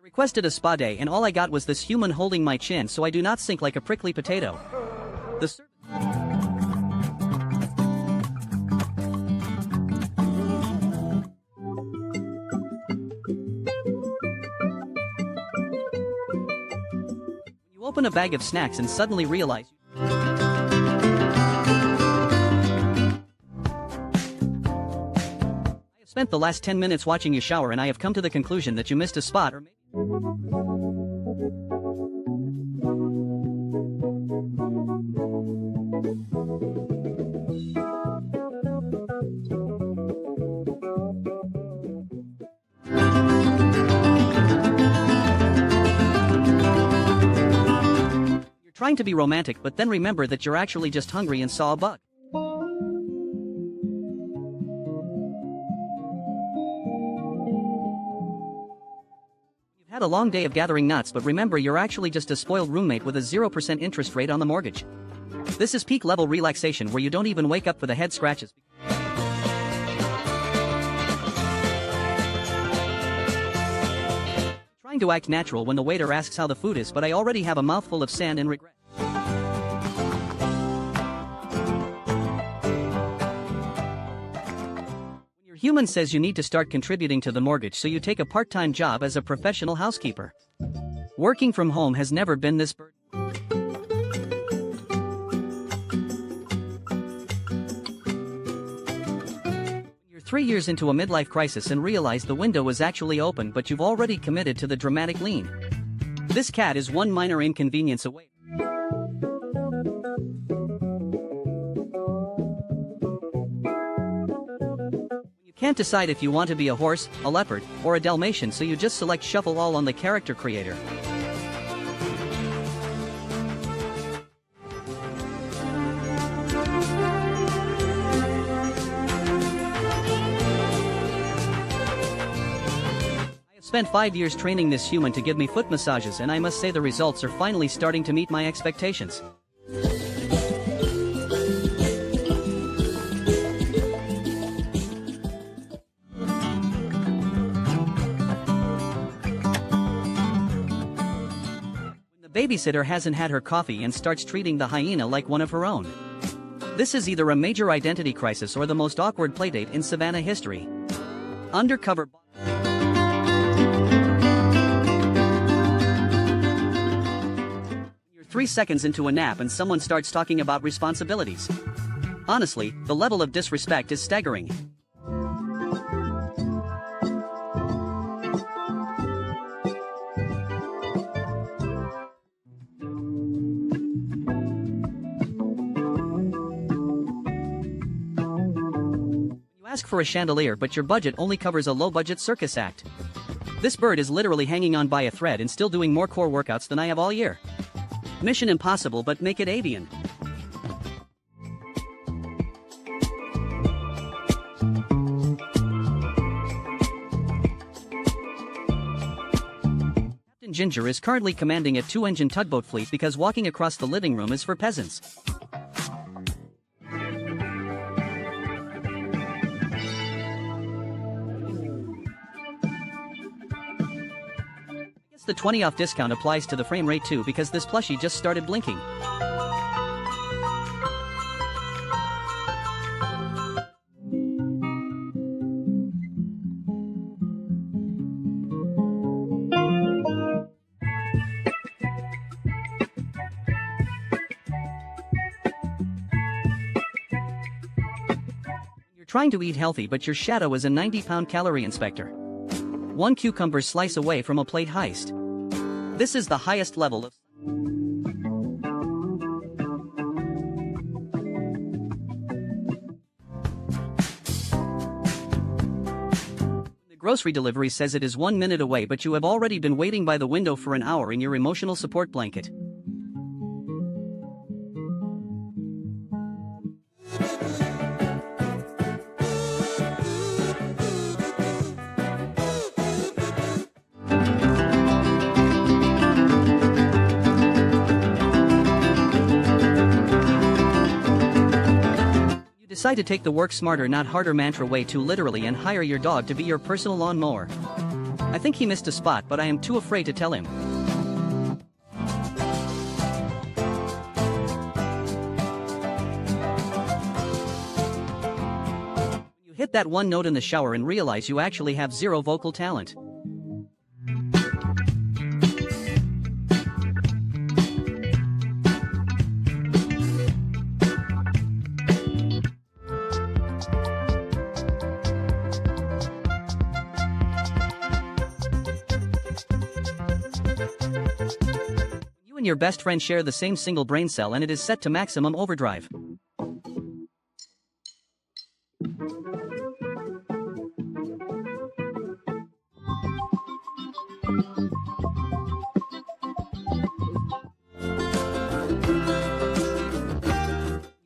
Requested a spa day and all I got was this human holding my chin so I do not sink like a prickly potato. The You open a bag of snacks and suddenly realize I have spent the last 10 minutes watching you shower and I have come to the conclusion that you missed a spot or maybe you're trying to be romantic but then remember that you're actually just hungry and saw a bug. Had a long day of gathering nuts but remember you're actually just a spoiled roommate with a 0% interest rate on the mortgage. This is peak level relaxation where you don't even wake up for the head scratches. Trying to act natural when the waiter asks how the food is but I already have a mouthful of sand and regret. Human says you need to start contributing to the mortgage so you take a part-time job as a professional housekeeper. Working from home has never been this burden. You're 3 years into a midlife crisis and realize the window is actually open but you've already committed to the dramatic lean. This cat is one minor inconvenience away. Can't decide if you want to be a horse, a leopard, or a Dalmatian so you just select shuffle all on the character creator. I have spent 5 years training this human to give me foot massages and I must say the results are finally starting to meet my expectations. Babysitter hasn't had her coffee and starts treating the hyena like one of her own. This is either a major identity crisis or the most awkward playdate in Savannah history. Undercover. You're 3 seconds into a nap and someone starts talking about responsibilities. Honestly, the level of disrespect is staggering. Ask for a chandelier but your budget only covers a low-budget circus act. This bird is literally hanging on by a thread and still doing more core workouts than I have all year. Mission impossible but make it avian. Captain Ginger is currently commanding a 2-engine tugboat fleet because walking across the living room is for peasants. The 20% off discount applies to the frame rate too because this plushie just started blinking. You're trying to eat healthy but your shadow is a 90-pound calorie inspector. 1 cucumber slice away from a plate heist. This is the highest level of... grocery delivery says it is 1 minute away, but you have already been waiting by the window for an hour in your emotional support blanket. Decide to take the work smarter not harder mantra way too literally and hire your dog to be your personal lawn mower. I think he missed a spot, but I am too afraid to tell him. You hit that one note in the shower and realize you actually have zero vocal talent. You and your best friend share the same single brain cell and it is set to maximum overdrive. You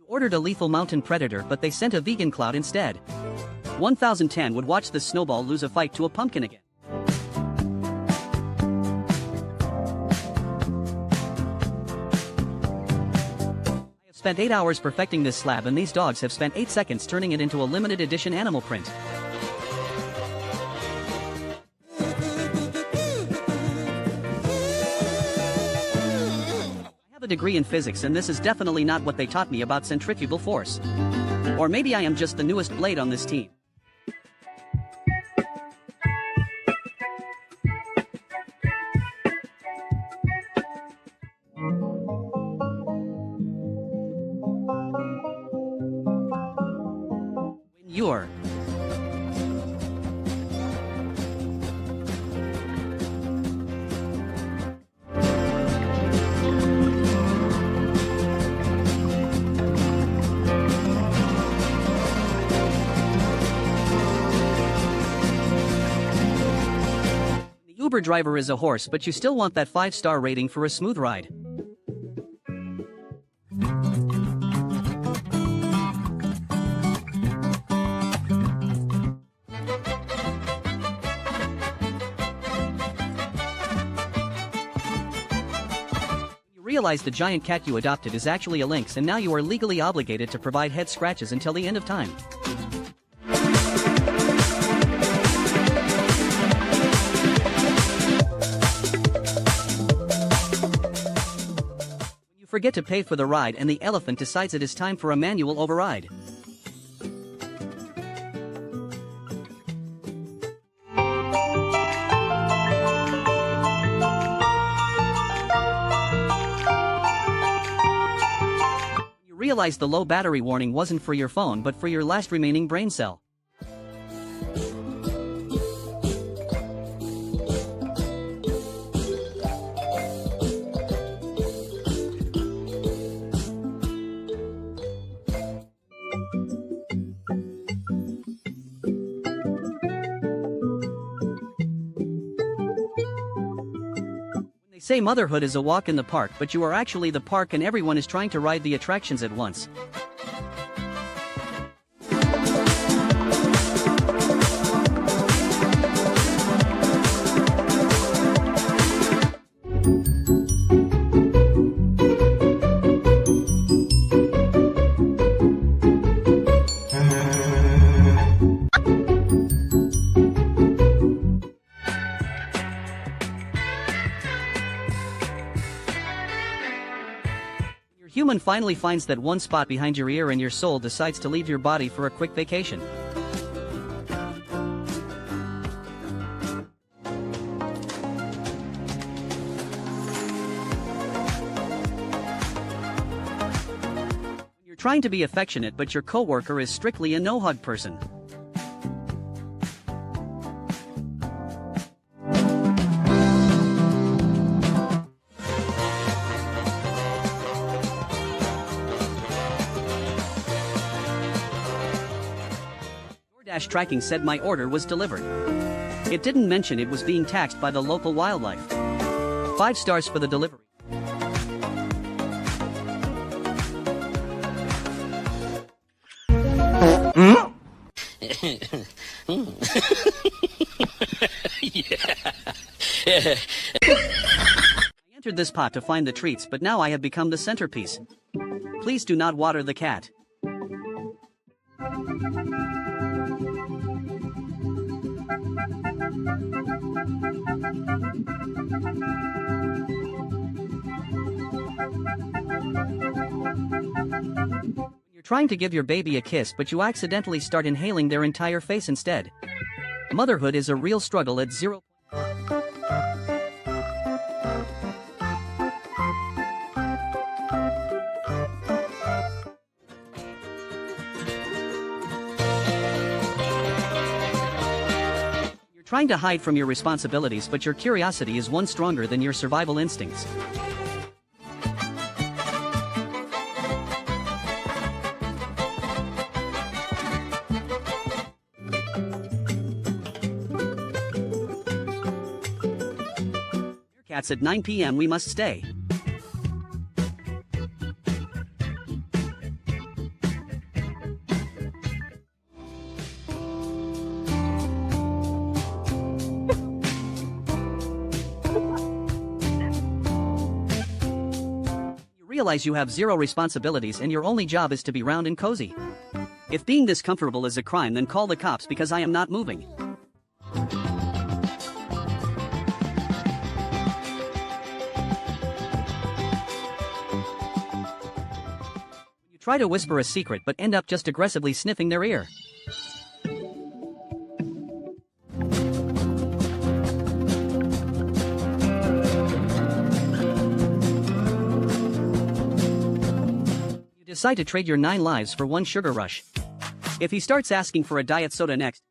ordered a lethal mountain predator, but they sent a vegan cloud instead. 1010 would watch the snowball lose a fight to a pumpkin again. Spent 8 hours perfecting this slab and these dogs have spent 8 seconds turning it into a limited edition animal print. I have a degree in physics and this is definitely not what they taught me about centrifugal force. Or maybe I am just the newest blade on this team. You're the Uber driver is a horse, but you still want that 5-star rating for a smooth ride. Realize the giant cat you adopted is actually a lynx and now you are legally obligated to provide head scratches until the end of time. You forget to pay for the ride and the elephant decides it is time for a manual override. Realize the low battery warning wasn't for your phone but for your last remaining brain cell. They say motherhood is a walk in the park, but you are actually the park and everyone is trying to ride the attractions at once. Human finally finds that one spot behind your ear and your soul decides to leave your body for a quick vacation. You're trying to be affectionate but your coworker is strictly a no-hug person. DoorDash tracking said my order was delivered. It didn't mention it was being taxed by the local wildlife. 5 stars for the delivery. I entered this pot to find the treats, but now I have become the centerpiece. Please do not water the cat. You're trying to give your baby a kiss, but you accidentally start inhaling their entire face instead. Motherhood is a real struggle at 0. You're trying to hide from your responsibilities, but your curiosity is one stronger than your survival instincts. Cats at 9 p.m. we must stay. You realize you have 0 responsibilities and your only job is to be round and cozy. If being this comfortable is a crime, then call the cops because I am not moving. Try to whisper a secret but end up just aggressively sniffing their ear. You decide to trade your 9 lives for 1 sugar rush. If he starts asking for a diet soda next,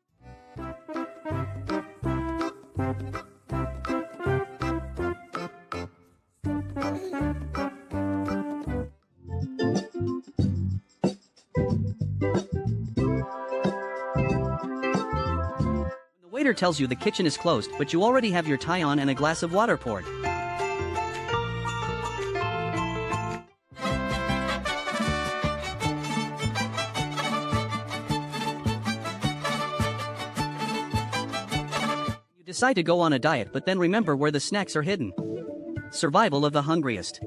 the waiter tells you the kitchen is closed, but you already have your tie on and a glass of water poured. You decide to go on a diet, but then remember where the snacks are hidden. Survival of the hungriest.